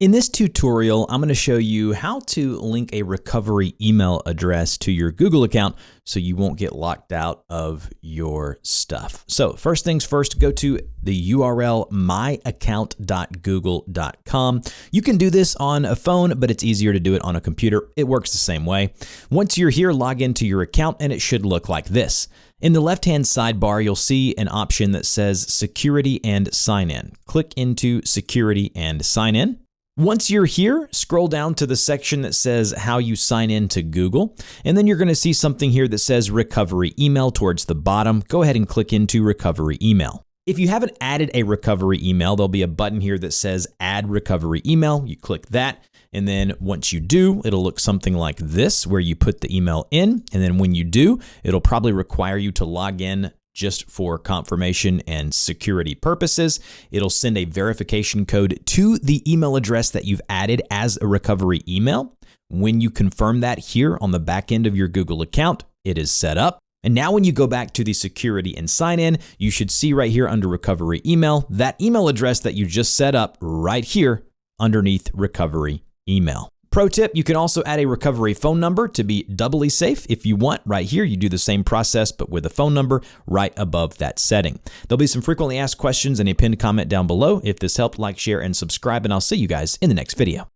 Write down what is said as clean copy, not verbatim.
In this tutorial, I'm going to show you how to link a recovery email address to your Google account so you won't get locked out of your stuff. So first things first, go to the URL myaccount.google.com. You can do this on a phone, but it's easier to do it on a computer. It works the same way. Once you're here, log into your account and it should look like this. In the left-hand sidebar, you'll see an option that says Security and Sign In. Click into Security and Sign In. Once you're here, scroll down to the section that says how you sign in to Google, and then you're going to see something here that says recovery email towards the bottom. Go ahead and click into recovery email. If you haven't added a recovery email, there'll be a button here that says add recovery email. You click that, and then once you do, it'll look something like this where you put the email in, and then when you do, it'll probably require you to log in just for confirmation and security purposes. It'll send a verification code to the email address that you've added as a recovery email. When you confirm that here on the back end of your Google account, it is set up. And now when you go back to the security and sign in, you should see right here under recovery email, that email address that you just set up right here underneath recovery email. Pro tip, you can also add a recovery phone number to be doubly safe if you want. Right here, you do the same process, but with a phone number right above that setting. There'll be some frequently asked questions and a pinned comment down below. If this helped, like, share, and subscribe, and I'll see you guys in the next video.